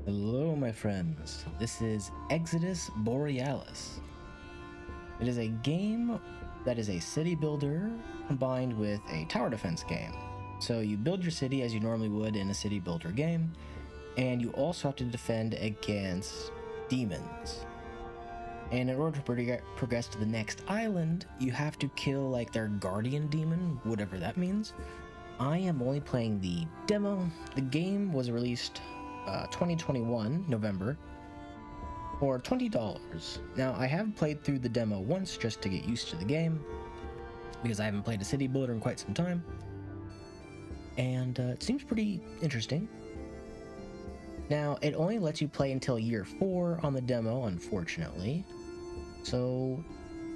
Hello, my friends. This is Exodus Borealis. It is a game that is a city builder combined with a tower defense game. So you build your city as you normally would in a city builder game, and you also have to defend against demons. And in order to progress to the next island, you have to kill like their guardian demon, whatever that means. I am only playing the demo. The game was released 2021 November for $20. Now I have played through the demo once just to get used to the game because I haven't played a city builder in quite some time, and it seems pretty interesting. Now it only lets you play until year 4 on the demo, unfortunately, so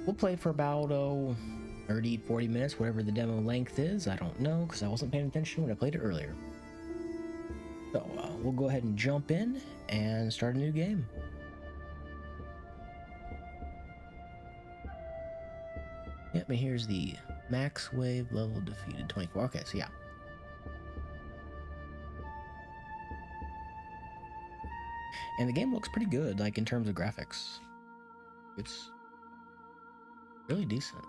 we'll play for about 30-40 minutes, whatever the demo length is. I don't know because I wasn't paying attention when I played it earlier. So we'll go ahead and jump in and start a new game. Yep, and here's the max wave level defeated 24. Okay, so yeah. And the game looks pretty good, like in terms of graphics. It's really decent.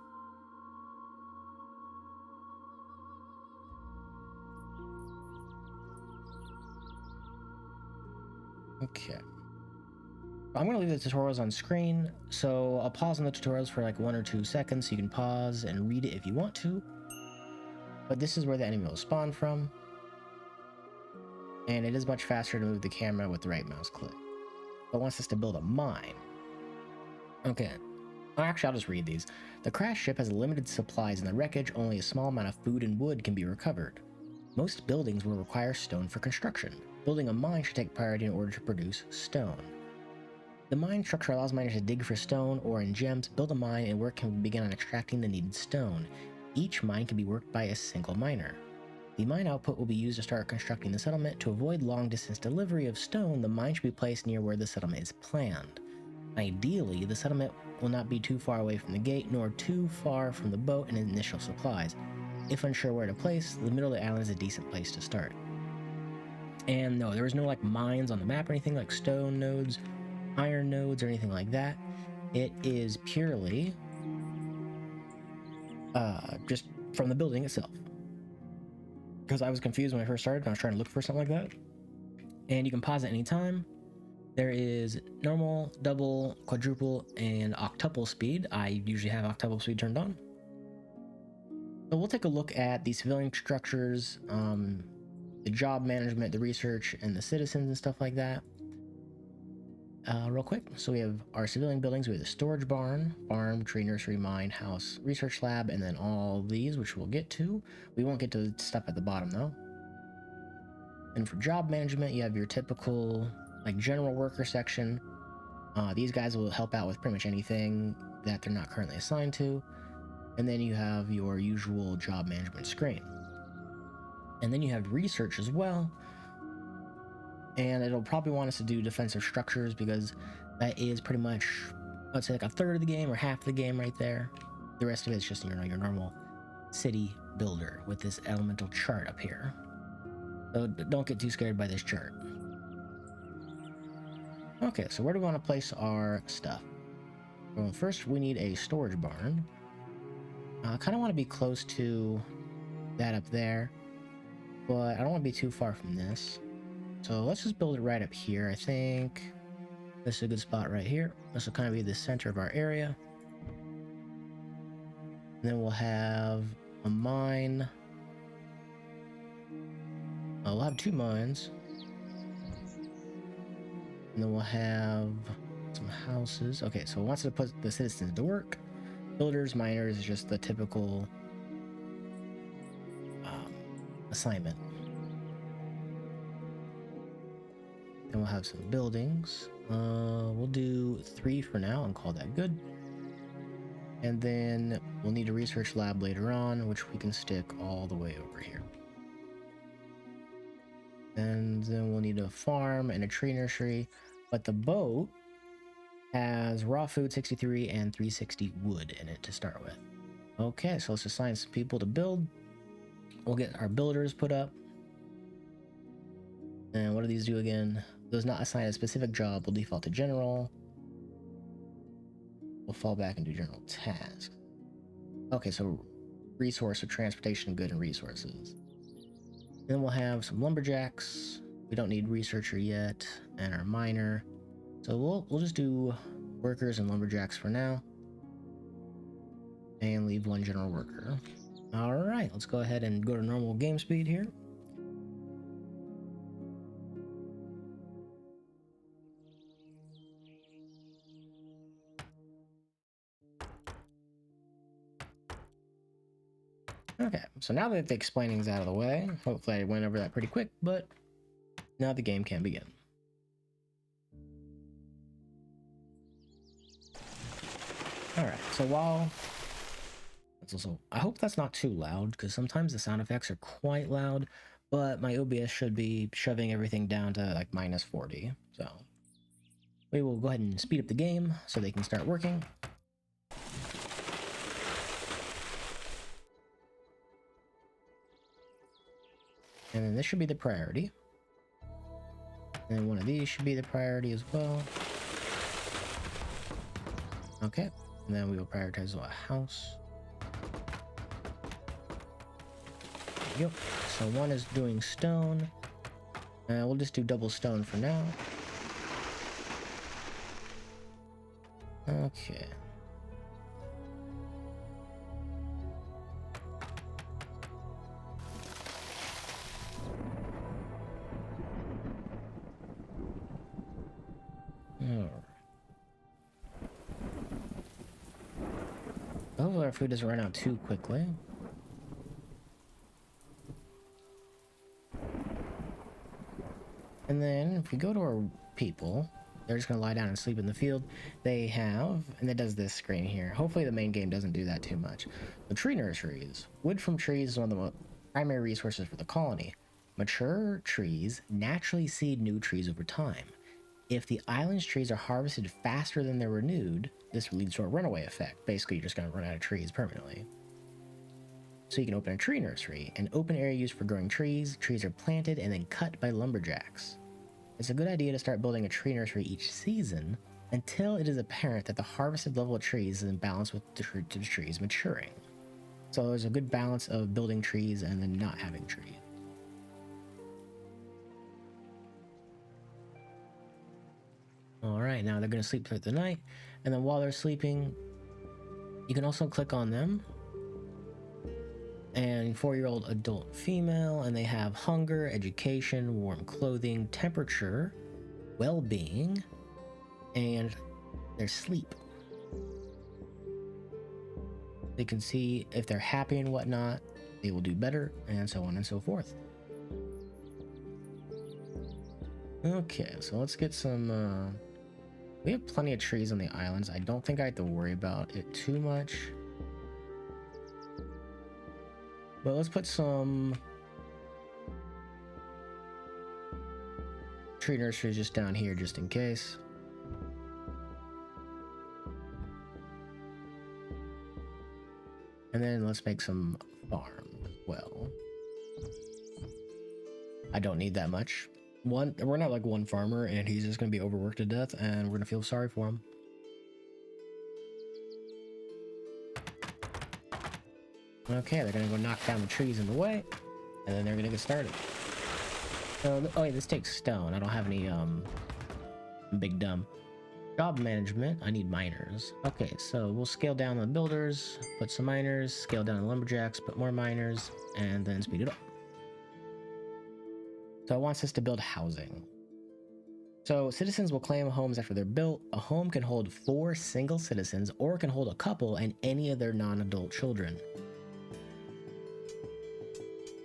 Okay. I'm going to leave the tutorials on screen, so I'll pause on the tutorials for like 1 or 2 seconds so you can pause and read it if you want to. But this is where the enemy will spawn from. And it is much faster to move the camera with the right mouse click. But it wants us to build a mine. Okay. Actually, I'll just read these. The crashed ship has limited supplies in the wreckage. Only a small amount of food and wood can be recovered. Most buildings will require stone for construction. Building a mine should take priority in order to produce stone. The mine structure allows miners to dig for stone or in gems, build a mine, and work can begin on extracting the needed stone. Each mine can be worked by a single miner. The mine output will be used to start constructing the settlement. To avoid long-distance delivery of stone, the mine should be placed near where the settlement is planned. Ideally, the settlement will not be too far away from the gate, nor too far from the boat and initial supplies. If unsure where to place, the middle of the island is a decent place to start. And no, there was no like mines on the map or anything like stone nodes, iron nodes, or anything like that. It is purely just from the building itself. Because I was confused when I first started and I was trying to look for something like that. And you can pause at any time. There is normal, double, quadruple, and octuple speed. I usually have octuple speed turned on. So we'll take a look at the civilian structures, the job management, the research, and the citizens and stuff like that. Real quick. So we have our civilian buildings. We have the storage barn, farm, tree nursery, mine, house, research lab, and then all these, which we'll get to. We won't get to the stuff at the bottom though. And for job management, you have your typical like general worker section. These guys will help out with pretty much anything that they're not currently assigned to. And then you have your usual job management screen. And then you have research as well. And it'll probably want us to do defensive structures because that is pretty much, let's say, like a third of the game or half the game right there. The rest of it is just your normal city builder with this elemental chart up here. So don't get too scared by this chart. Okay, so where do we want to place our stuff? Well, first we need a storage barn. I kind of want to be close to that up there, but I don't want to be too far from this. So let's just build it right up here. I think this is a good spot right here. This will kind of be the center of our area. And then we'll have a mine. We'll have 2 mines. And then we'll have some houses. Okay, so it wants to put the citizens to work. Builders, miners is just the typical assignment. And we'll have some buildings. We'll do 3 for now and call that good. And then we'll need a research lab later on, which we can stick all the way over here. And then we'll need a farm and a tree nursery. But the boat has raw food 63 and 360 wood in it to start with. Okay, so let's assign some people to build. We'll get our builders put up. And what do these do again? Does not assign a specific job, will default to general. We'll fall back and do general tasks. Okay, so resource or transportation, good, and resources. Then we'll have some lumberjacks. We don't need researcher yet, and our miner. So we'll just do workers and lumberjacks for now. And leave one general worker. Alright, let's go ahead and go to normal game speed here. Okay, so now that the explaining's out of the way, hopefully I went over that pretty quick, but now the game can begin. Alright, so while... I hope that's not too loud, because sometimes the sound effects are quite loud, but my OBS should be shoving everything down to like -40, so... We will go ahead and speed up the game so they can start working. And then this should be the priority. And one of these should be the priority as well. Okay, and then we will prioritize a house. There we go. So one is doing stone. We'll just do double stone for now. Okay. Hopefully our food doesn't run out too quickly. And then if we go to our people, they're just gonna lie down and sleep in the field. They have, and it does this screen here. Hopefully the main game doesn't do that too much. The tree nurseries. Wood from trees is one of the primary resources for the colony. Mature trees naturally seed new trees over time. If the island's trees are harvested faster than they're renewed, this leads to a runaway effect. Basically, you're just gonna run out of trees permanently. So you can open a tree nursery, an open area used for growing trees. Trees are planted and then cut by lumberjacks. It's a good idea to start building a tree nursery each season until it is apparent that the harvested level of trees is in balance with the trees maturing. So there's a good balance of building trees and then not having trees. Alright, now they're going to sleep through the night, and then while they're sleeping, you can also click on them. And 4-year-old adult female, and they have hunger, education, warm clothing, temperature, well-being, and their sleep. They can see if they're happy and whatnot, they will do better, and so on and so forth. Okay, so let's get some, we have plenty of trees on the islands. I don't think I have to worry about it too much. But let's put some tree nurseries just down here just in case. And then let's make some farm as well. I don't need that much. We're not like one farmer and he's just gonna be overworked to death and we're gonna feel sorry for him. Okay, they're gonna go knock down the trees in the way, and then they're gonna get started. Oh wait, this takes stone. I don't have any, I'm big dumb. Job management, I need miners. Okay, so we'll scale down the builders, put some miners, scale down the lumberjacks, put more miners, and then speed it up. So it wants us to build housing. So citizens will claim homes after they're built. A home can hold 4 single citizens, or it can hold a couple and any of their non-adult children.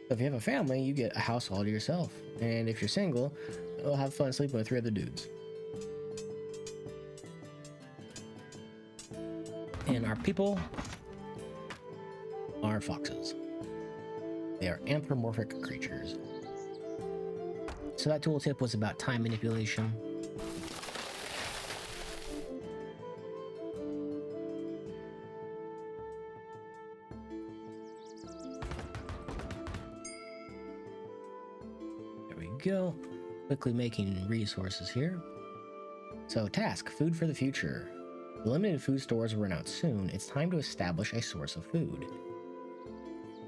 If you have a family, you get a house all to yourself. And if you're single, you'll have fun sleeping with 3 other dudes. And our people are foxes. They are anthropomorphic creatures. So that tooltip was about time manipulation. There we go. quickly making resources here. So task, food for the future. The limited food stores will run out soon. It's time to establish a source of food.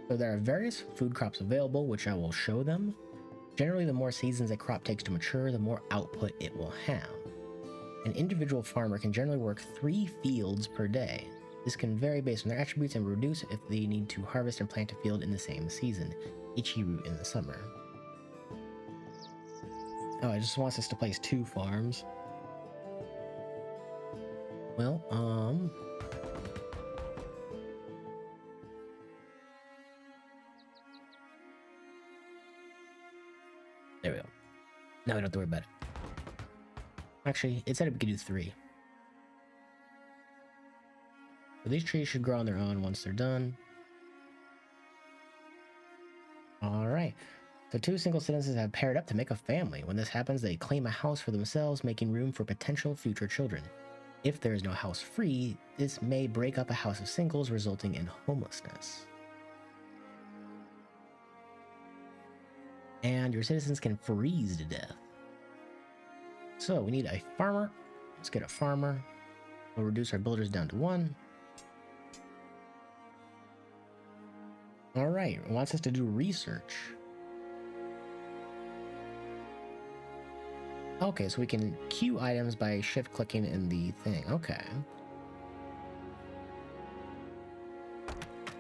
So there are various food crops available, which I will show them. Generally, the more seasons a crop takes to mature, the more output it will have. An individual farmer can generally work 3 fields per day. This can vary based on their attributes and reduce if they need to harvest and plant a field in the same season, each root in the summer. Oh, it just wants us to place 2 farms. Well, there we go. Now we don't have to worry about it. Actually, it said we could do 3. So these trees should grow on their own once they're done. Alright. So 2 single citizens have paired up to make a family. When this happens, they claim a house for themselves, making room for potential future children. If there is no house free, this may break up a house of singles, resulting in homelessness. And your citizens can freeze to death. So we need a farmer. Let's get a farmer. We'll reduce our builders down to 1. Alright, it wants us to do research. Okay, so we can queue items by shift clicking in the thing. Okay.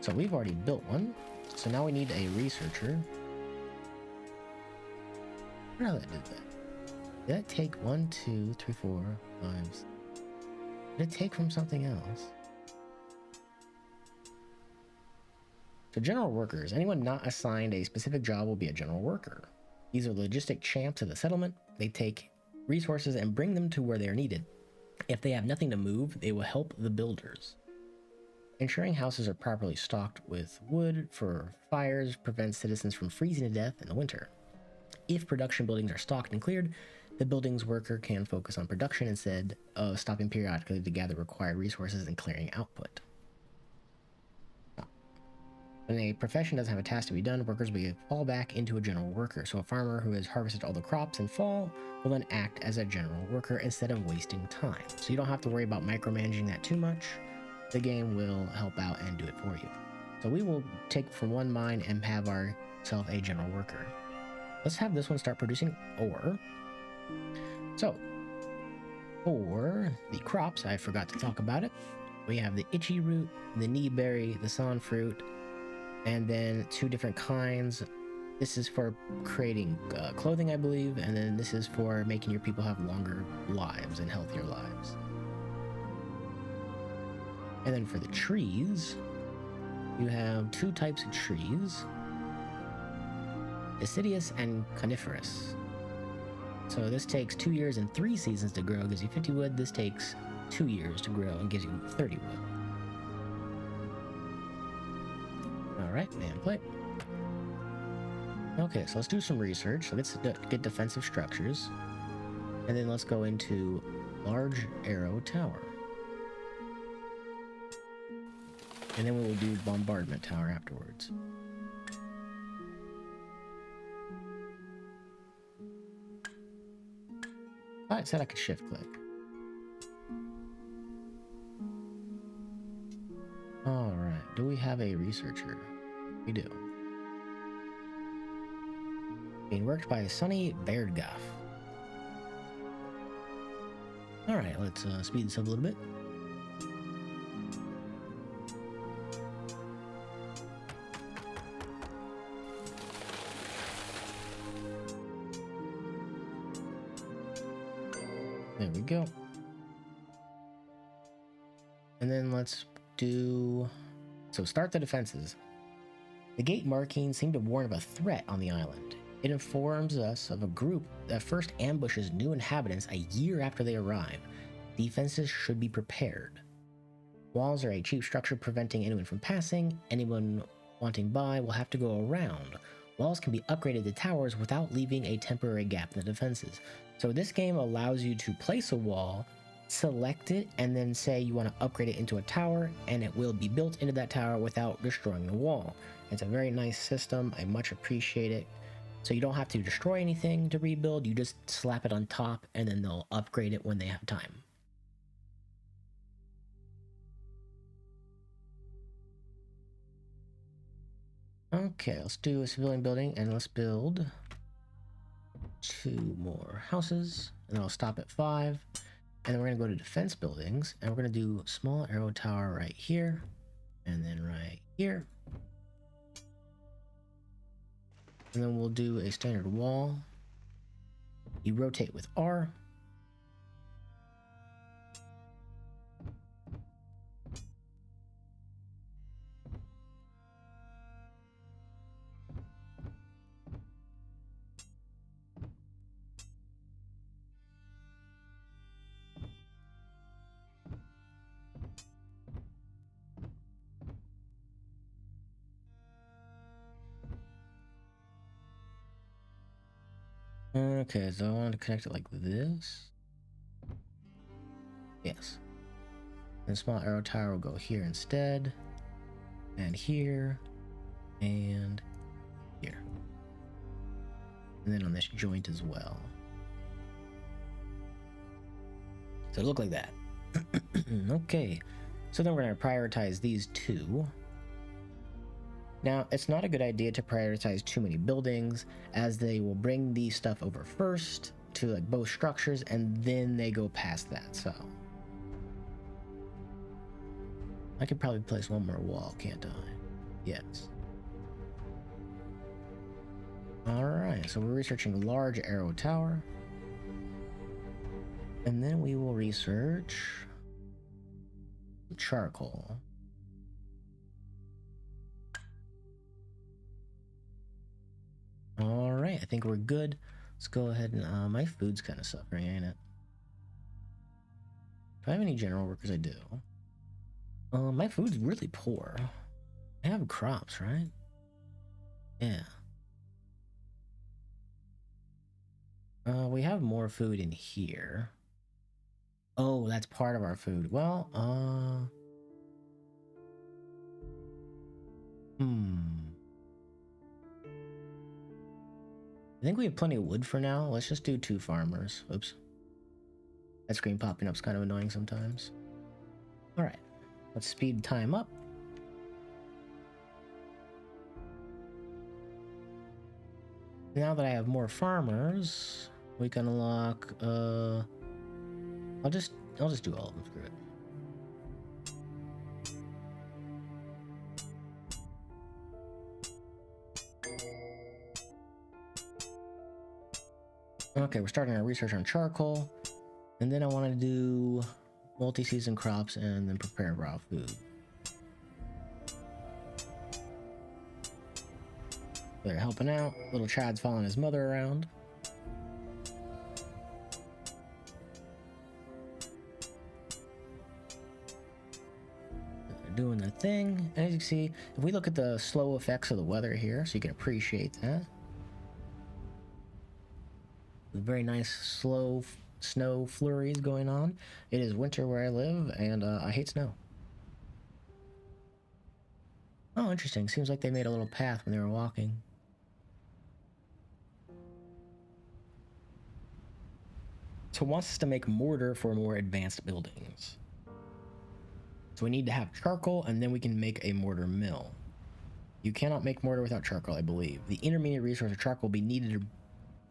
So we've already built one. So now we need a researcher. Where did that do that? Did that take 1, 2, 3, 4, 5? Did it take from something else? So general workers. Anyone not assigned a specific job will be a general worker. These are logistic champs of the settlement. They take resources and bring them to where they are needed. If they have nothing to move, they will help the builders. Ensuring houses are properly stocked with wood for fires prevents citizens from freezing to death in the winter. If production buildings are stocked and cleared, the buildings worker can focus on production instead of stopping periodically to gather required resources and clearing output. When a profession doesn't have a task to be done, workers will fall back into a general worker. So a farmer who has harvested all the crops in fall will then act as a general worker instead of wasting time. So you don't have to worry about micromanaging that too much. The game will help out and do it for you. So we will take from one mine and have ourselves a general worker. Let's have this one start producing ore. So for the crops, I forgot to talk about it. We have the itchy root, the knee berry, the sawn fruit, and then 2 different kinds. This is for creating clothing, I believe, and then this is for making your people have longer lives and healthier lives. And then for the trees, you have 2 types of trees, deciduous and coniferous. So this takes 2 years and 3 seasons to grow, gives you 50 wood. This takes 2 years to grow and gives you 30 wood. Alright, man play. Okay, so let's do some research. So let's get defensive structures. And then let's go into large arrow tower. And then we will do bombardment tower afterwards. I said I could shift click. Alright, do we have a researcher? We do. Being worked by Sonny Bairdgoff. Alright, let's speed this up a little bit. There we go. And then let's do... So start the defenses. The gate markings seem to warn of a threat on the island. It informs us of a group that first ambushes new inhabitants a year after they arrive. Defenses should be prepared. Walls are a cheap structure preventing anyone from passing. Anyone wanting by will have to go around. Walls can be upgraded to towers without leaving a temporary gap in the defenses. So this game allows you to place a wall, select it, and then say you want to upgrade it into a tower, and it will be built into that tower without destroying the wall. It's a very nice system. I much appreciate it. So you don't have to destroy anything to rebuild, you just slap it on top and then they'll upgrade it when they have time. Okay, let's do a civilian building and let's build 2 more houses, and then I'll stop at 5. And then we're gonna go to defense buildings, and we're gonna do small arrow tower right here, and then right here. And then we'll do a standard wall. You rotate with R. Okay, so I want to connect it like this. Yes. And small arrow tower will go here instead. And here. And here. And then on this joint as well. So it'll look like that. Okay. So then we're going to prioritize these 2. Now, it's not a good idea to prioritize too many buildings, as they will bring these stuff over first to like both structures, and then they go past that. So I could probably place 1 more wall, can't I? Yes. Alright, so we're researching large arrow tower. And then we will research charcoal. Alright, I think we're good. Let's go ahead and, my food's kind of suffering, ain't it? Do I have any general workers? I do. My food's really poor. I have crops, right? Yeah. We have more food in here. Oh, that's part of our food. Well, I think we have plenty of wood for now. Let's just do 2 farmers. Oops. That screen popping up is kind of annoying sometimes. Alright. Let's speed time up. Now that I have more farmers, we can unlock, I'll just do all of them, screw it. Okay, we're starting our research on charcoal, and then I want to do multi-season crops and then prepare raw food. They're helping out. Little Chad's following his mother around. They're doing their thing. And as you can see, if we look at the slow effects of the weather here, so you can appreciate that. Very nice slow snow flurries going on. It is winter where I live, and I hate snow. Oh, interesting. Seems like they made a little path when they were walking. So it wants us to make mortar for more advanced buildings. So we need to have charcoal, and then we can make a mortar mill. You cannot make mortar without charcoal, I believe. The intermediate resource of charcoal will be needed to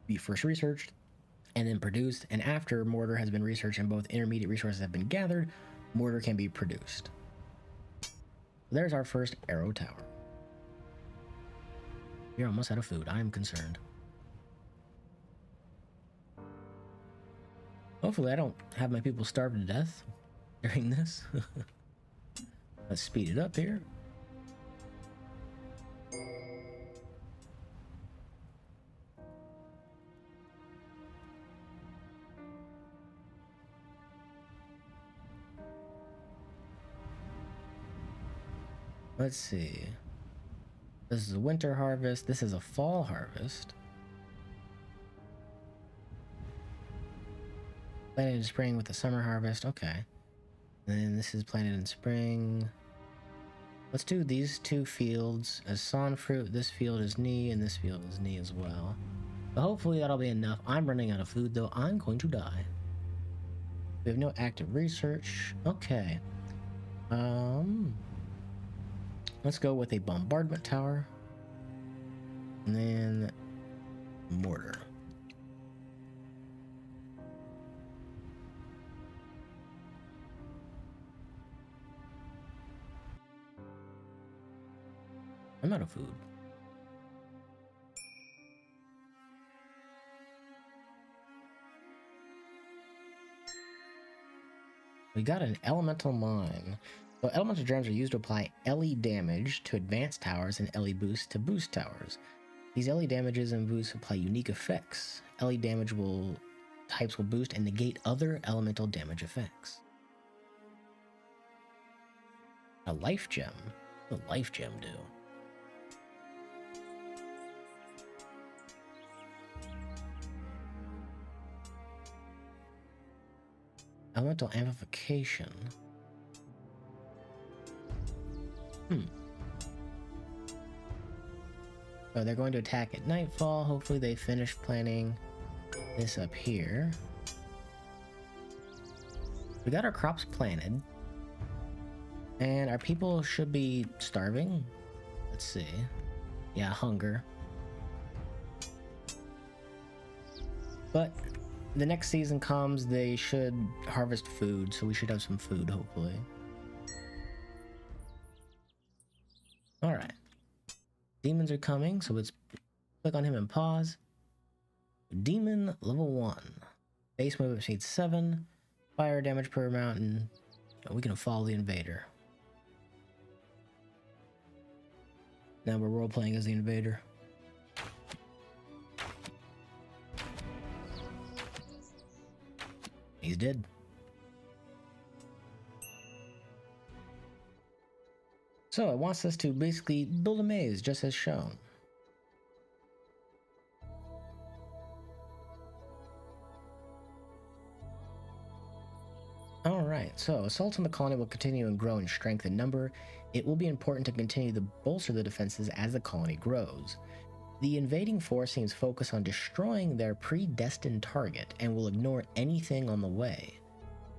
be first researched and then produced, and after mortar has been researched and both intermediate resources have been gathered, mortar can be produced. There's our first arrow tower. You're almost out of food. I am concerned. Hopefully I don't have my people starve to death during this. Let's speed it up here. Let's see. This is a winter harvest. This is a fall harvest. Planted in spring with the summer harvest. Okay. And then this is planted in spring. Let's do these two fields as sawn fruit. This field is knee, and this field is knee as well. But hopefully that'll be enough. I'm running out of food, though. I'm going to die. We have no active research. Okay. Let's go with a bombardment tower. And then mortar. I'm out of food. We got an elemental mine. So elemental gems are used to apply LE damage to advanced towers and LE boost to boost towers. These LE damages and boosts apply unique effects. LE damage types will boost and negate other elemental damage effects. A life gem? What does a life gem do? Elemental amplification. So they're going to attack at nightfall. Hopefully they finish planting this up here. We got our crops planted. And our people should be starving. Let's see. Yeah, hunger. But the next season comes, they should harvest food, so we should have some food, hopefully. Alright. Demons are coming, so let's click on him and pause. Demon level 1. Base movement speed 7. Fire damage per mountain. We can follow the invader. Now we're role-playing as the invader. He's dead. So it wants us to basically build a maze, just as shown. Alright, so assaults on the colony will continue and grow in strength and number. It will be important to continue to bolster the defenses as the colony grows. The invading force seems focused on destroying their predestined target and will ignore anything on the way.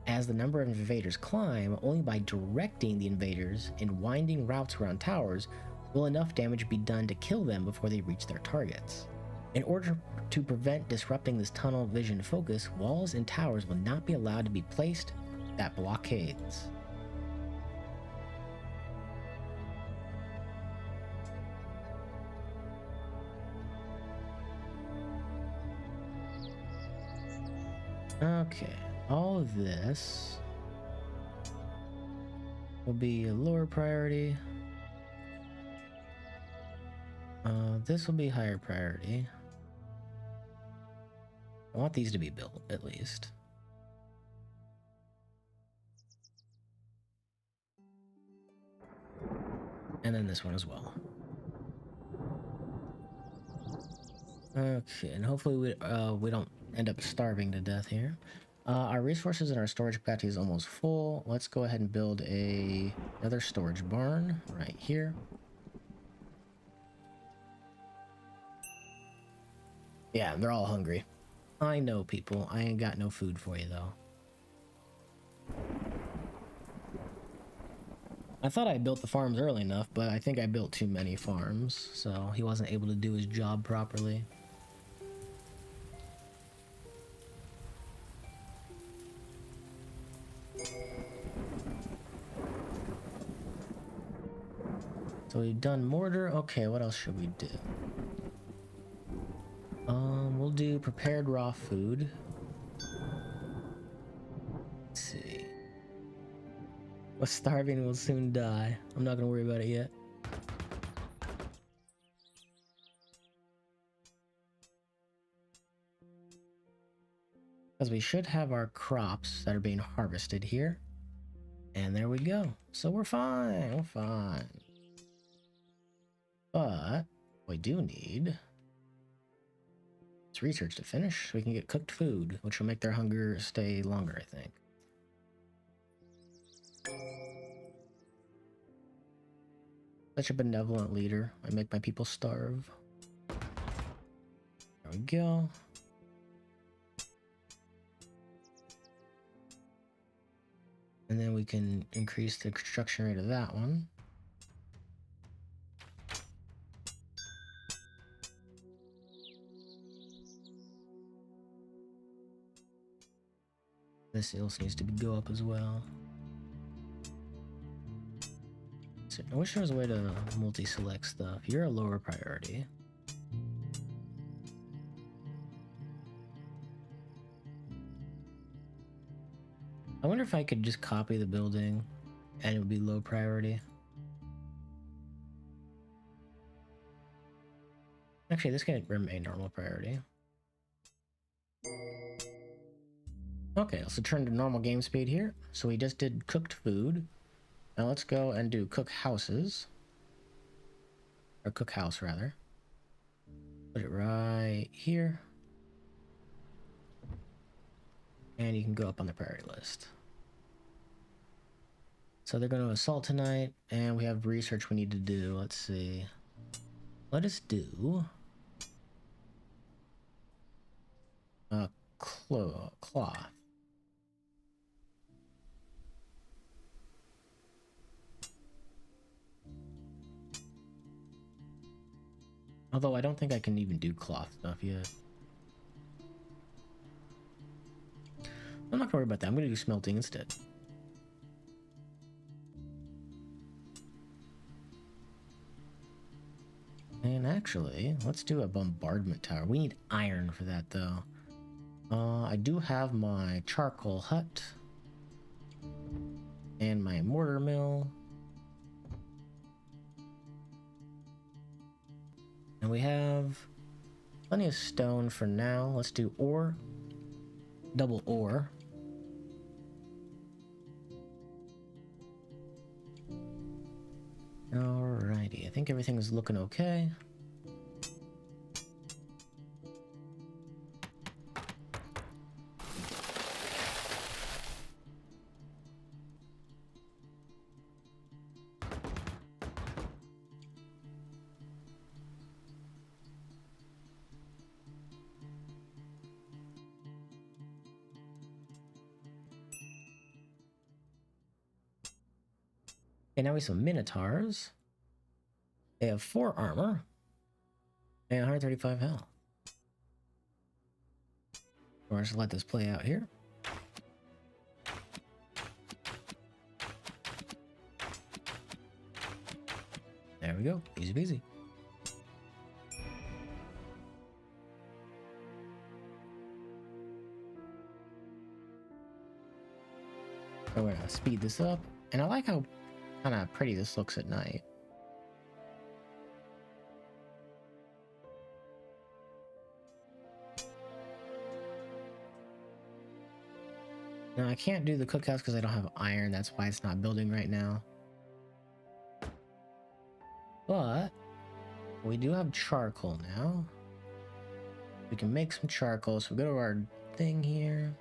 As the number of invaders climb, only by directing the invaders in winding routes around towers will enough damage be done to kill them before they reach their targets. In order to prevent disrupting this tunnel vision focus, walls and towers will not be allowed to be placed that blockades. Okay, all of this will be a lower priority. This will be higher priority. I want these to be built, at least. And then this one as well. Okay, and hopefully we don't end up starving to death here. Our resources and our storage capacity is almost full. Let's go ahead and build another storage barn right here. Yeah, they're all hungry. I know, people. I ain't got no food for you, though. I thought I built the farms early enough, but I think I built too many farms, so he wasn't able to do his job properly. So we've done mortar. Okay, what else should we do? We'll do prepared raw food. Let's see. What's starving will soon die. I'm not gonna worry about it yet. Because we should have our crops that are being harvested here. And there we go. So we're fine. We're fine. But we do need research to finish so we can get cooked food, which will make their hunger stay longer, I think. Such a benevolent leader. I make my people starve. There we go. And then we can increase the construction rate of that one. This also needs to go up as well. So I wish there was a way to multi-select stuff. You're a lower priority. I wonder if I could just copy the building and it would be low priority. Actually, this can remain normal priority. Okay, let's turn to normal game speed here. So we just did cooked food. Now let's go and do cook houses. Or cook house, rather. Put it right here. And you can go up on the priority list. So they're going to assault tonight, and we have research we need to do. Let's see. Let us do... cloth. Although I don't think I can even do cloth stuff yet. I'm not gonna worry about that. I'm gonna do smelting instead. And actually, let's do a bombardment tower. We need iron for that though. I do have my charcoal hut and my mortar mill. And we have plenty of stone for now. Let's do ore. Double ore. Alrighty, I think everything is looking okay. Okay, now we have some minotaurs. They have 4 armor and 135 health. We're just let this play out here. There we go, easy peasy. So we're gonna speed this up, and I like how kind of pretty this looks at night. Now I can't do the cookhouse because I don't have iron. That's why it's not building right now. But we do have charcoal now. We can make some charcoal. So we go to our thing here.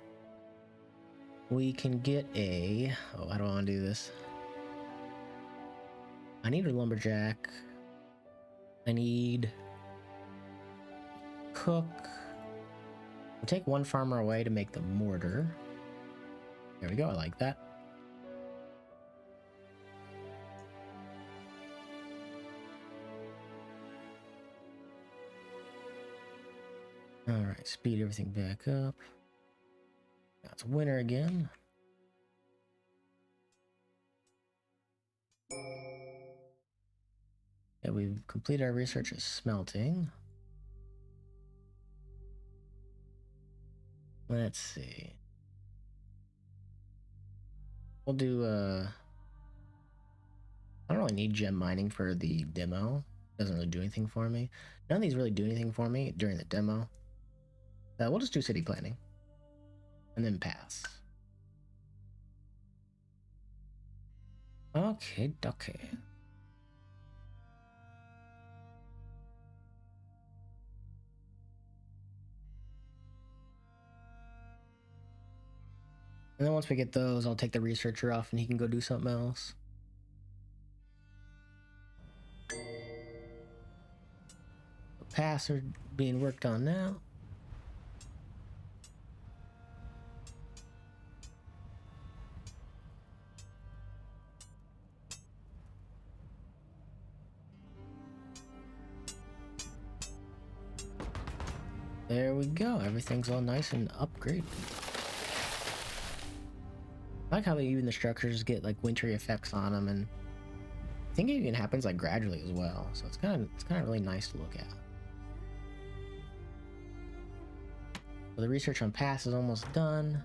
We can get a... Oh, I don't want to do this. I need a lumberjack. I need... cook. We'll take one farmer away to make the mortar. There we go, I like that. Alright, speed everything back up. Now it's winter again. Yeah, we've completed our research at smelting. Let's see. We'll do, I don't really need gem mining for the demo. Doesn't really do anything for me. None of these really do anything for me during the demo. We'll just do city planning. And then pass. Okay. And then once we get those, I'll take the researcher off and he can go do something else. paths are being worked on now. There we go. Everything's all nice and upgraded. I like how even the structures get like wintry effects on them, and I think it even happens like gradually as well. So it's kind of really nice to look at. So the research on paths is almost done.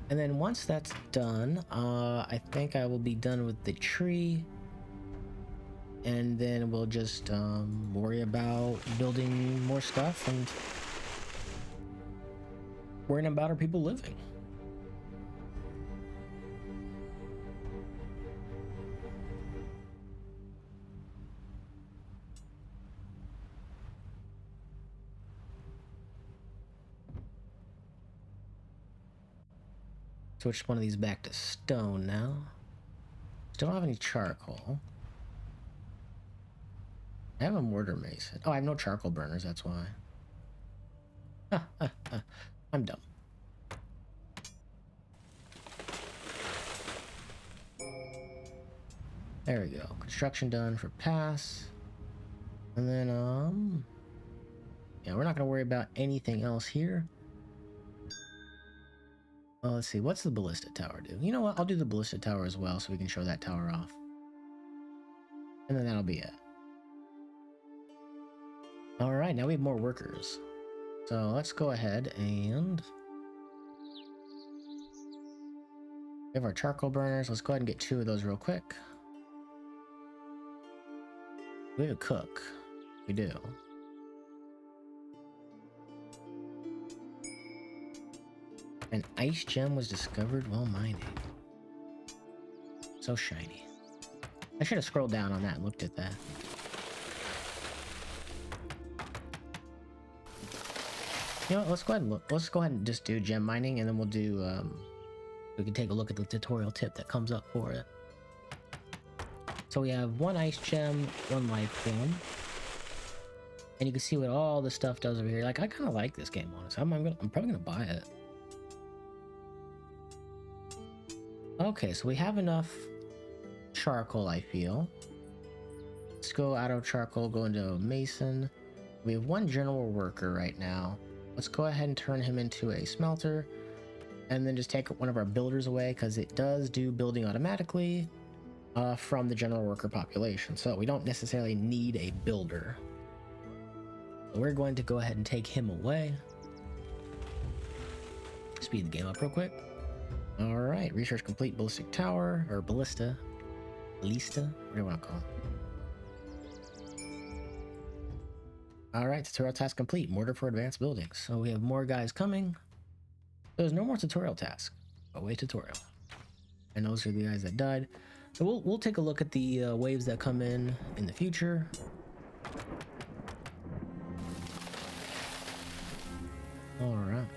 And then once that's done, I think I will be done with the tree. And then we'll just worry about building more stuff and worrying about our people living. Switch one of these back to stone now. Still don't have any charcoal. I have a mortar mason. Oh, I have no charcoal burners, that's why. I'm dumb. There we go. Construction done for pass. And then, yeah, we're not gonna worry about anything else here. Well, let's see. What's the ballista tower do? You know what? I'll do the ballista tower as well so we can show that tower off. And then that'll be it. All right, now we have more workers. So let's go ahead and we have our charcoal burners. Let's go ahead and get 2 of those real quick. We have a cook. We do. An ice gem was discovered while mining. So shiny. I should have scrolled down on that and looked at that. You know what, let's go ahead and look. Let's go ahead and just do gem mining, and then we'll do, we can take a look at the tutorial tip that comes up for it. So we have 1 ice gem, 1 life gem. And you can see what all the stuff does over here. Like, I kind of like this game, honestly. I'm probably gonna buy it. Okay, so we have enough charcoal, I feel. Let's go out of charcoal, go into a mason. We have 1 general worker right now. Let's go ahead and turn him into a smelter, and then just take one of our builders away, because it does do building automatically from the general worker population. So we don't necessarily need a builder. We're going to go ahead and take him away. Speed the game up real quick. All right, research complete. Ballistic tower, or ballista, whatever you want to call it. All right, tutorial task complete. Mortar for advanced buildings. So we have more guys coming. There's no more tutorial task. Away tutorial. And those are the guys that died. So we'll take a look at the waves that come in the future. All right.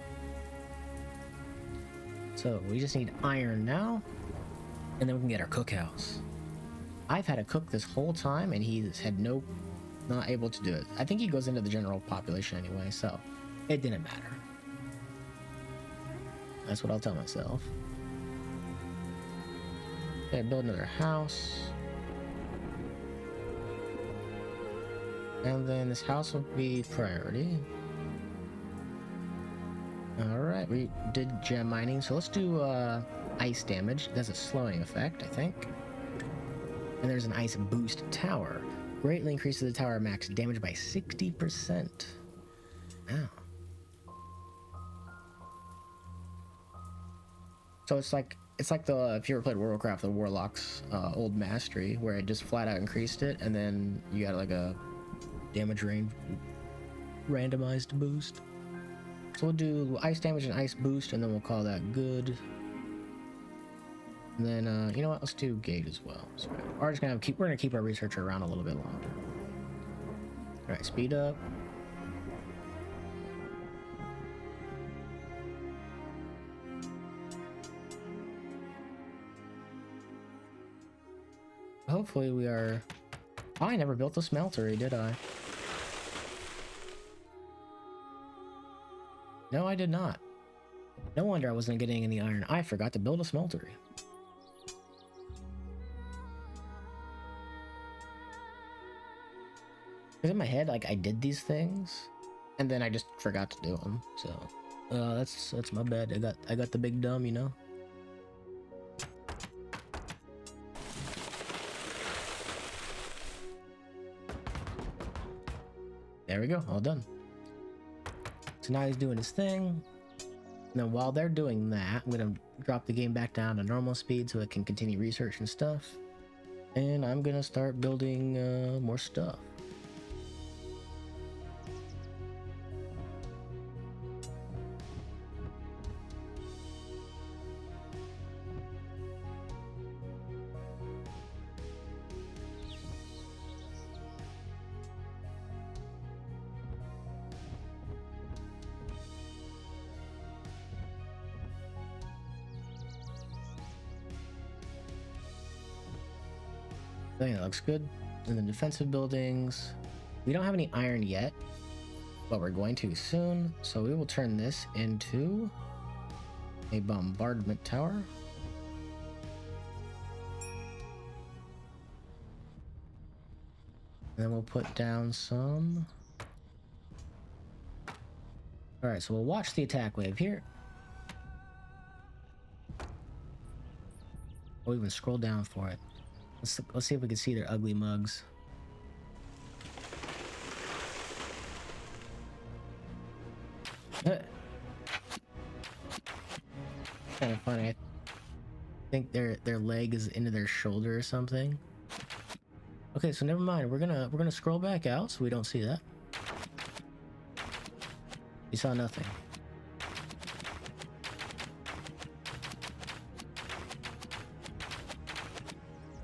So we just need iron now, and then we can get our cookhouse. I've had a cook this whole time, and he's had not able to do it. I think he goes into the general population anyway, so it didn't matter. That's what I'll tell myself. Okay, build another house. And then this house will be priority. Alright, we did gem mining, so let's do ice damage. That's a slowing effect, I think. And there's an ice boost tower. Greatly increases the tower max damage by 60%. Wow. So it's like the, if you ever played World of Warcraft, the Warlock's old mastery, where it just flat out increased it, and then you got like a damage range randomized boost. So we'll do ice damage and ice boost, and then we'll call that good. And then, you know what? Let's do gate as well. So we're just gonna we're gonna keep our researcher around a little bit longer. All right, speed up. Hopefully we are I never built a smeltery, did I? No, I did not. No wonder I wasn't getting any iron. I forgot to build a smeltery. Because in my head, like, I did these things, and then I just forgot to do them. So, that's my bad. I got the big dumb, you know. There we go, all done. So now he's doing his thing. Now while they're doing that, I'm gonna drop the game back down to normal speed so it can continue research and stuff. And I'm gonna start building more stuff. I think that looks good. And then defensive buildings. We don't have any iron yet, but we're going to soon. So we will turn this into a bombardment tower. And then we'll put down some. All right, so we'll watch the attack wave here. We'll even scroll down for it. Let's see if we can see their ugly mugs. Kind of funny. I think their leg is into their shoulder or something. Okay, so never mind. We're gonna scroll back out so we don't see that. We saw nothing.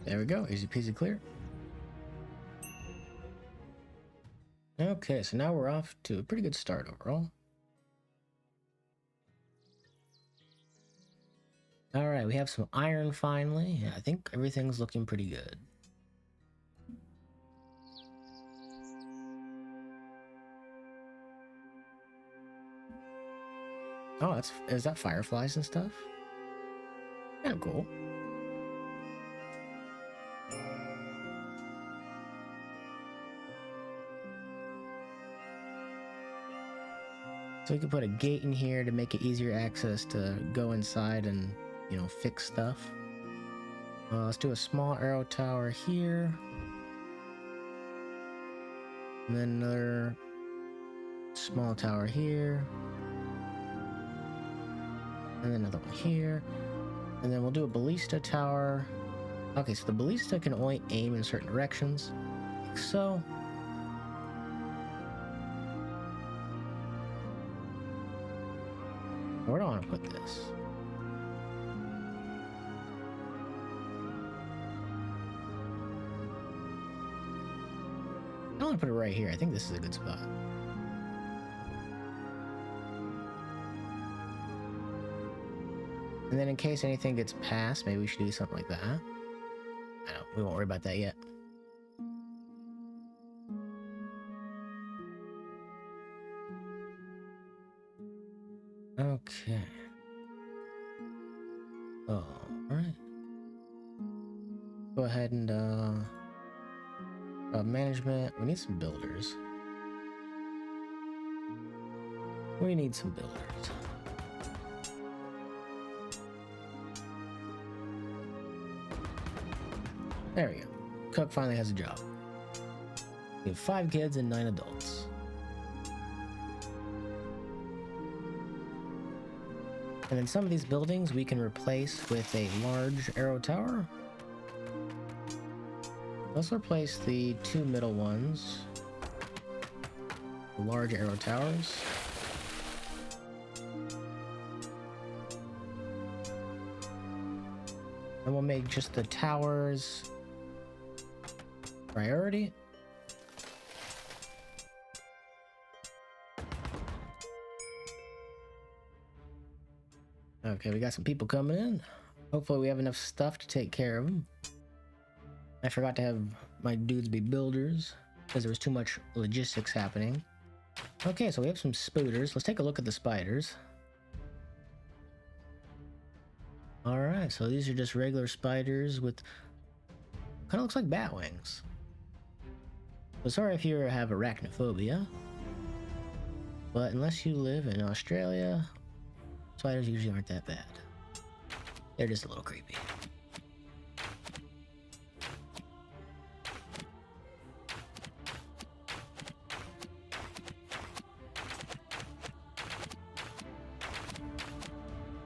There we go, easy peasy clear. Okay, so now we're off to a pretty good start overall. Alright, we have some iron finally. Yeah, I think everything's looking pretty good. Oh, is that fireflies and stuff? Kind of cool. So we could put a gate in here to make it easier access to go inside and, you know, fix stuff. Let's do a small arrow tower here. And then another small tower here. And then another one here. And then we'll do a ballista tower. Okay, so the ballista can only aim in certain directions, like so. Where do I want to put this? I want to put it right here. I think this is a good spot. And then in case anything gets past, maybe we should do something like that. I don't, we won't worry about that yet. Okay. All right. Go ahead and management. We need some builders. We need some builders. There we go. Cook finally has a job. We have 5 kids and 9 adults. And then some of these buildings we can replace with a large arrow tower. Let's replace the 2 middle ones. The large arrow towers. And we'll make just the towers priority. Okay, we got some people coming in. Hopefully we have enough stuff to take care of them. I forgot to have my dudes be builders because there was too much logistics happening. Okay, so we have some spooters. Let's take a look at the spiders. Alright, so these are just regular spiders with... kind of looks like bat wings. So sorry if you have arachnophobia. But unless you live in Australia, spiders usually aren't that bad. They're just a little creepy.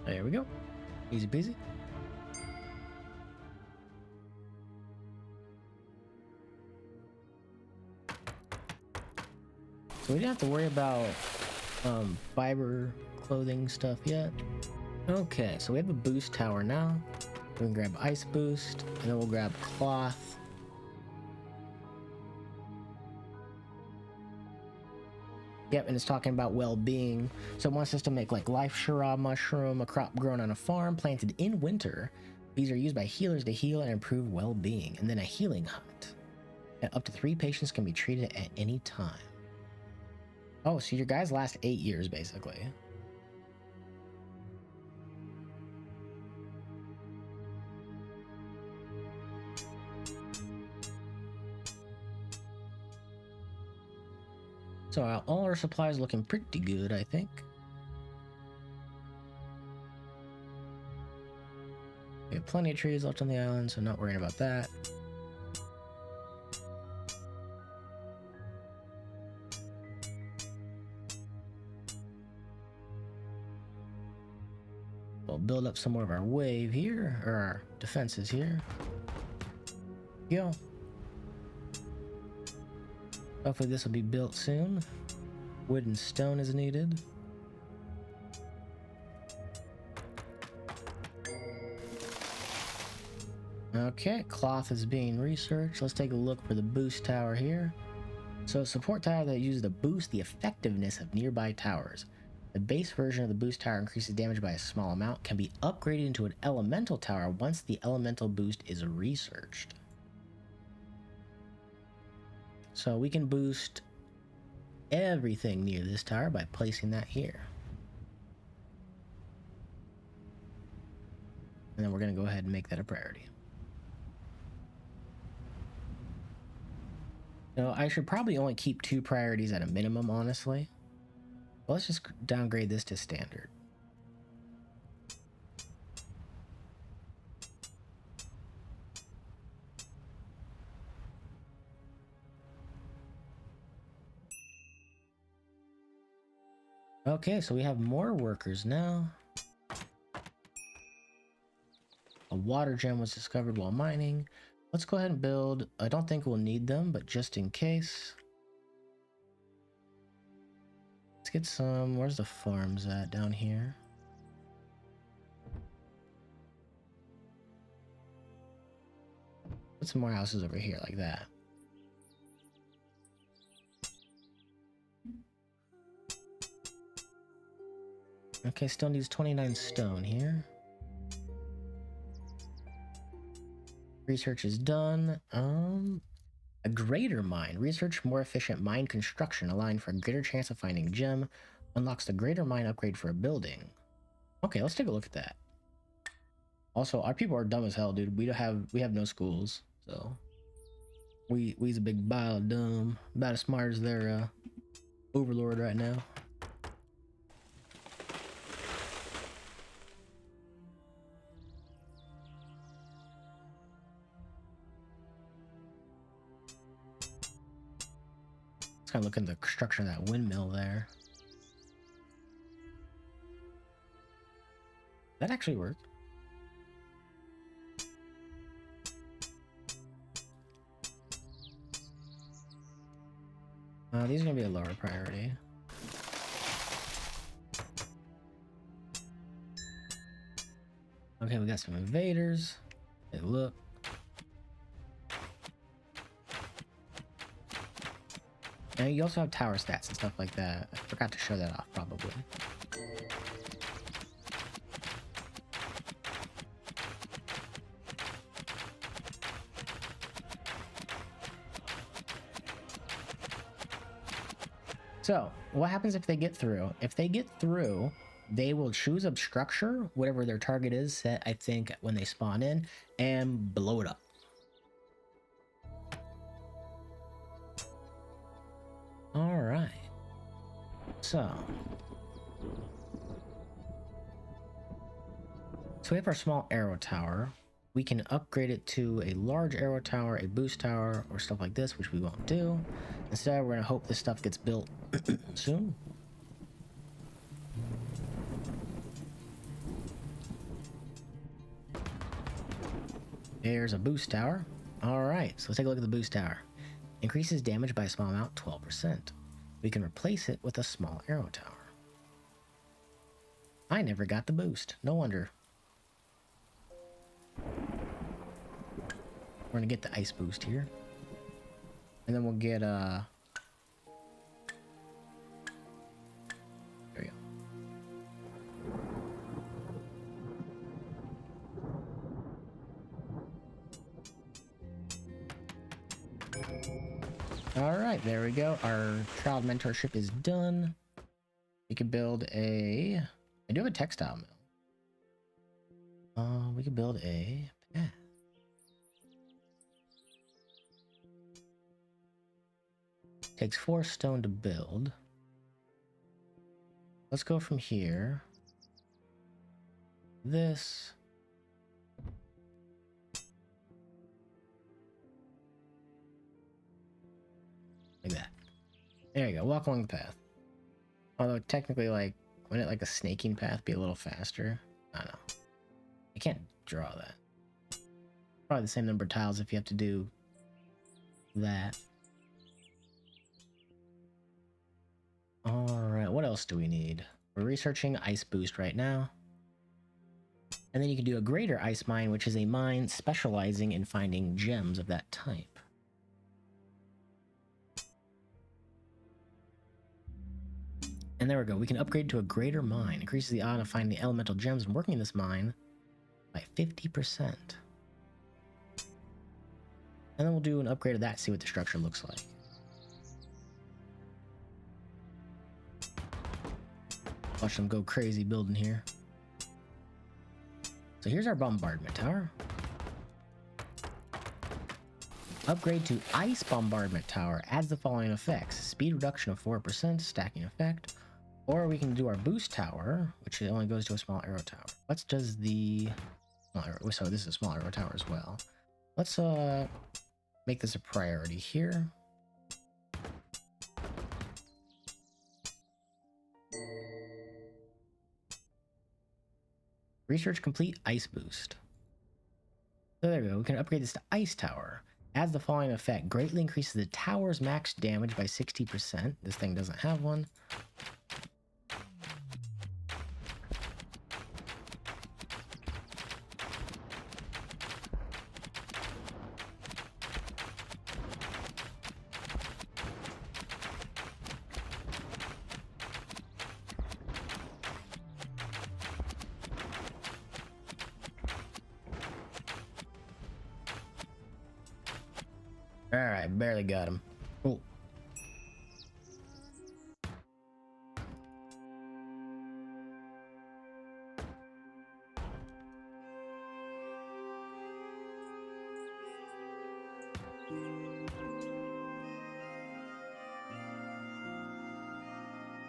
There we go. Easy peasy. So we didn't have to worry about fiber clothing stuff yet. Okay, so we have a boost tower now. We can grab ice boost, and then we'll grab cloth. Yep, and it's talking about well-being. So it wants us to make like life shrub mushroom, a crop grown on a farm, planted in winter. These are used by healers to heal and improve well-being. And then a healing hut. And up to 3 patients can be treated at any time. Oh, so your guys last 8 years, basically. So all our supplies looking pretty good, I think. We have plenty of trees left on the island, so not worrying about that. We'll build up some more of our wave here, or our defenses here. Go. Hopefully this will be built soon. Wood and stone is needed. Okay, cloth is being researched. Let's take a look for the boost tower here. So a support tower that uses to boost the effectiveness of nearby towers. The base version of the boost tower increases damage by a small amount, can be upgraded into an elemental tower once the elemental boost is researched. So we can boost everything near this tower by placing that here. And then we're going to go ahead and make that a priority. So I should probably only keep 2 priorities at a minimum, honestly. Well, let's just downgrade this to standard. Okay, so we have more workers now. A water gem was discovered while mining. Let's go ahead and build. I don't think we'll need them, but just in case. Let's get some. Where's the farms at? Down here. Put some more houses over here like that. Okay, still needs 29 stone here. Research is done. A greater mine. Research more efficient mine construction, allowing for a greater chance of finding gem. Unlocks the greater mine upgrade for a building. Okay, let's take a look at that. Also, our people are dumb as hell, dude. We have no schools, so we's a big pile of dumb. About as smart as their overlord right now. Kind of look at the construction of that windmill there. That actually worked. These are gonna be a lower priority. Okay, we got some invaders. Hey, look. And you also have tower stats and stuff like that. I forgot to show that off, probably. So, what happens if they get through? If they get through, they will choose a structure, whatever their target is set, I think, when they spawn in, and blow it up. Alright. So we have our small arrow tower. We can upgrade it to a large arrow tower, a boost tower, or stuff like this, which we won't do. Instead, we're going to hope this stuff gets built soon. There's a boost tower. Alright, so let's take a look at the boost tower. Increases damage by a small amount, 12%. We can replace it with a small arrow tower. I never got the boost. No wonder. We're gonna get the ice boost here. And then we'll get there we go. Alright, there we go. Our child mentorship is done. We could build a... I do have a textile mill. We could build a path. Takes 4 stone to build. Let's go from here. This. Like that. There you go. Walk along the path. Although technically, like, wouldn't it like a snaking path be a little faster? I don't know. I can't draw that. Probably the same number of tiles if you have to do that. Alright, what else do we need? We're researching ice boost right now. And then you can do a greater ice mine, which is a mine specializing in finding gems of that type. And there we go. We can upgrade to a greater mine. Increases the odds of finding elemental gems and working in this mine by 50%. And then we'll do an upgrade of that, see what the structure looks like. Watch them go crazy building here. So here's our bombardment tower. Upgrade to ice bombardment tower. Adds the following effects. Speed reduction of 4%, stacking effect. Or we can do our boost tower, which only goes to a small arrow tower. Let's does the small arrow. So this is a small arrow tower as well. Let's make this a priority here. Research complete, ice boost. So there we go. We can upgrade this to ice tower. Adds the following effect. Greatly increases the tower's max damage by 60%. This thing doesn't have one. Alright, barely got him. Cool.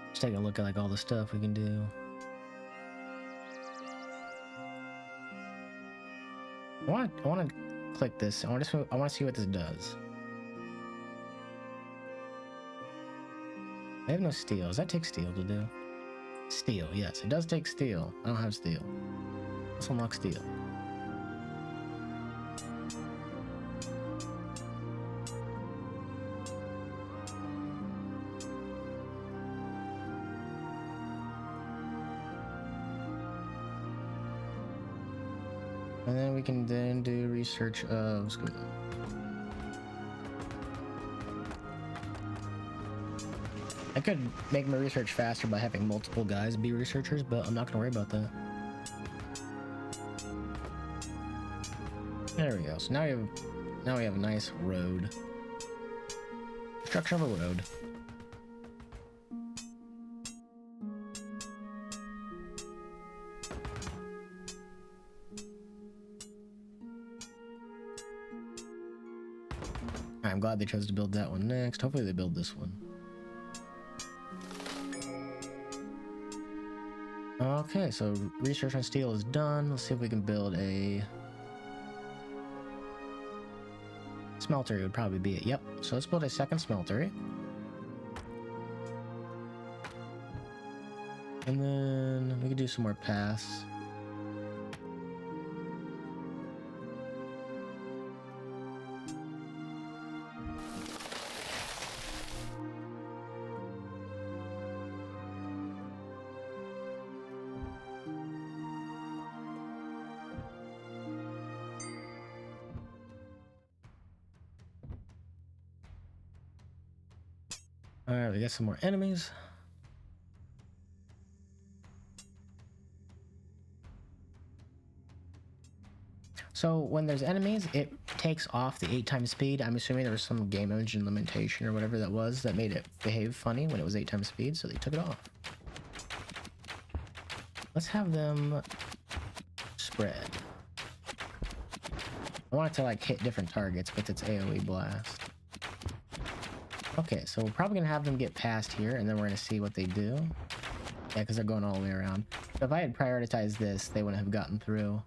Just take a look at like all the stuff we can do. I want to click this. I want to see what this does. I have no steel. Does that take steel to do? Steel, yes. It does take steel. I don't have steel. Let's unlock steel. And then we can then do research of school. I could make my research faster by having multiple guys be researchers, but I'm not gonna worry about that. There we go. So now we have a nice road. Construction of a road. I'm glad they chose to build that one next. Hopefully they build this one. Okay, so research on steel is done. Let's see if we can build a smeltery would probably be it. Yep. So let's build a second smeltery. And then we can do some more paths. Alright, we got some more enemies. So when there's enemies, it takes off the 8 times speed. I'm assuming there was some game engine limitation or whatever that was that made it behave funny when it was 8 times speed, so they took it off. Let's have them spread. I want it to like hit different targets with its AoE blast. Okay, so we're probably gonna have them get past here, and then we're gonna see what they do. Yeah, because they're going all the way around. So if I had prioritized this, they wouldn't have gotten through.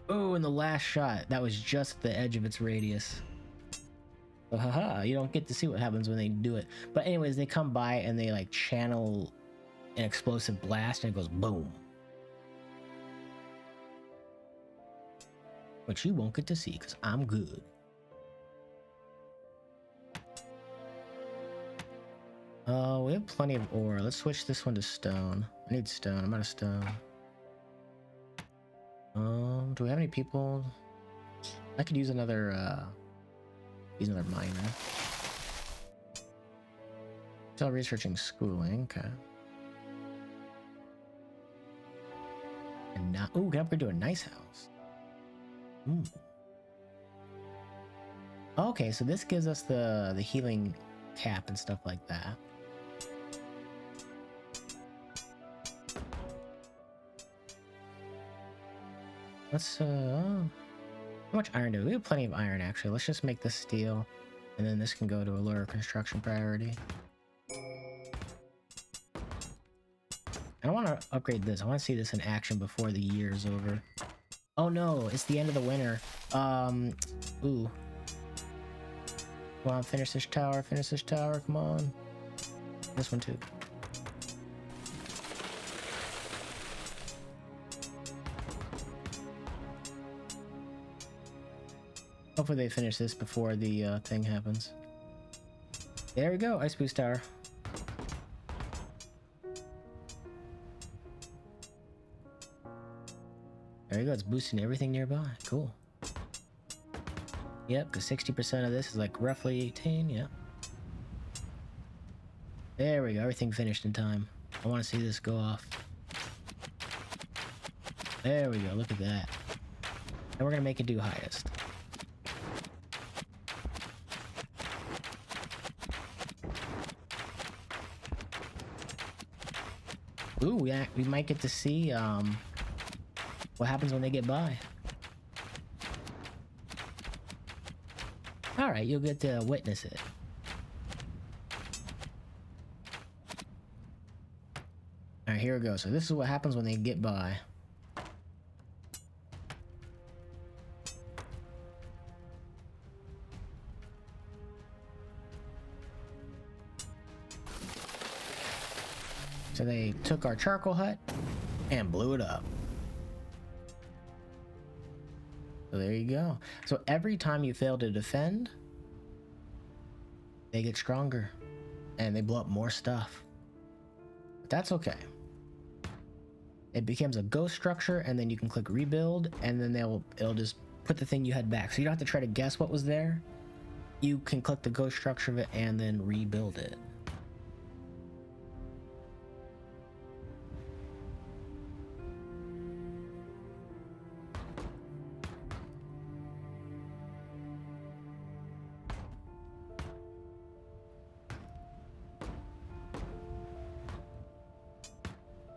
Oh, and the last shot, that was just the edge of its radius. So, haha, you don't get to see what happens when they do it. But anyways, they come by and they like channel an explosive blast and it goes boom. Which you won't get to see because I'm good. We have plenty of ore. Let's switch this one to stone. I need stone. I'm out of stone. Do we have any people? I could use another miner. Still researching schooling, okay. And now, ooh, can upgrade to a nice house. Okay, so this gives us the healing cap and stuff like that. Let's how much iron do we have? We have plenty of iron actually. Let's just make this steel, and then this can go to a lower construction priority. I don't want to upgrade this. I want to see this in action before the year is over. Oh no, it's the end of the winter. Ooh. Come on, finish this tower, come on. This one too. Hopefully they finish this before the thing happens. There we go, Ice Boost Tower. There you go, it's boosting everything nearby. Cool. Yep, because 60% of this is like roughly 18, yeah. There we go, everything finished in time. I want to see this go off. There we go, look at that. And we're gonna make it do highest. Ooh, we might get to see what happens when they get by. Alright, you'll get to witness it. Alright, here we go. So this is what happens when they get by. So they took our charcoal hut and blew it up. So there you go. So every time you fail to defend, they get stronger and they blow up more stuff. But that's okay. It becomes a ghost structure, and then you can click rebuild, and then it'll just put the thing you had back. So you don't have to try to guess what was there. You can click the ghost structure of it and then rebuild it.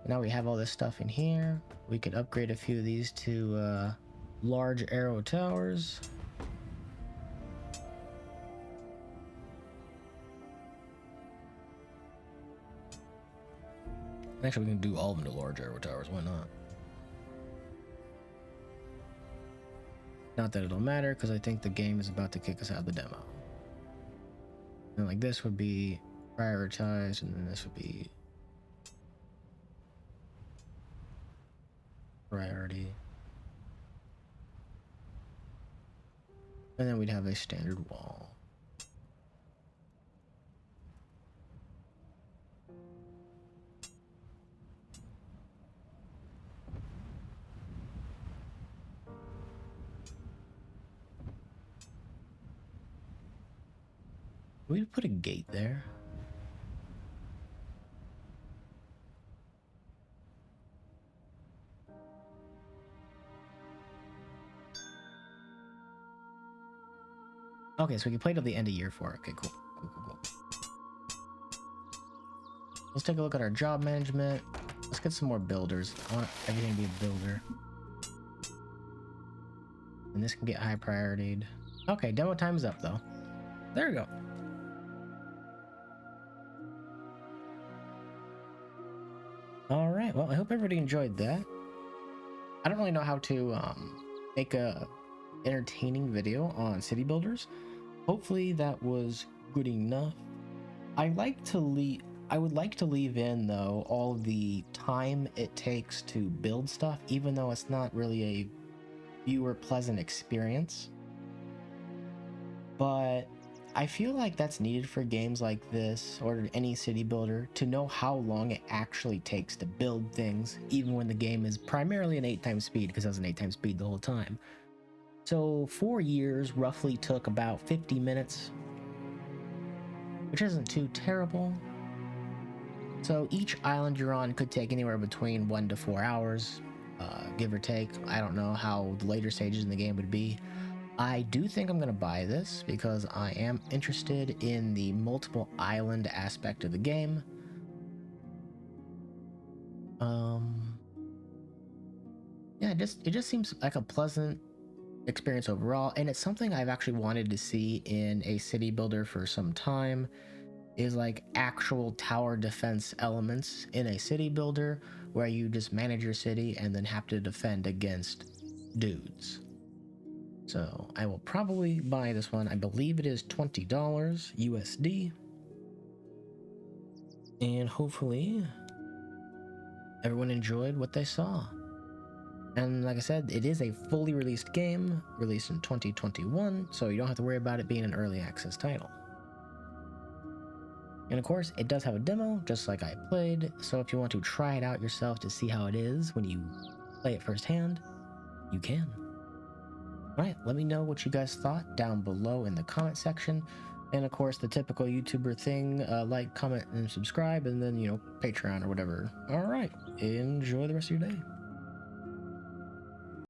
Now we have all this stuff in here. We could upgrade a few of these to large arrow towers. Actually, we can do all of them to large arrow towers. Why not? Not that it'll matter, because I think the game is about to kick us out of the demo. And like this would be prioritized, and then this would be priority. And then we'd have a standard wall. We'd put a gate there. Okay, so we can play till the end of year 4. Okay, cool. Cool. Let's take a look at our job management. Let's get some more builders. I want everything to be a builder. And this can get high prioritied. Okay, demo time's up though. There we go. All right, well, I hope everybody enjoyed that. I don't really know how to make a entertaining video on city builders. Hopefully that was good enough. I would like to leave in though all the time it takes to build stuff, even though it's not really a viewer pleasant experience. But I feel like that's needed for games like this or any city builder, to know how long it actually takes to build things, even when the game is primarily an 8x speed, because I was an 8x speed the whole time. So 4 years roughly took about 50 minutes, which isn't too terrible. So each island you're on could take anywhere between 1 to 4 hours, give or take. I don't know how the later stages in the game would be. I do think I'm going to buy this because I am interested in the multiple island aspect of the game. Yeah, it just seems like a pleasant experience overall, and it's something I've actually wanted to see in a city builder for some time, is like actual tower defense elements in a city builder where you just manage your city and then have to defend against dudes. So I will probably buy this one. I believe it is $20 USD. And hopefully everyone enjoyed what they saw. And like I said, it is a fully released game, released in 2021, so you don't have to worry about it being an early access title. And of course, it does have a demo, just like I played, so if you want to try it out yourself to see how it is when you play it firsthand, you can. Alright, let me know what you guys thought down below in the comment section. And of course, the typical YouTuber thing, like, comment, and subscribe, and then, Patreon or whatever. Alright, enjoy the rest of your day.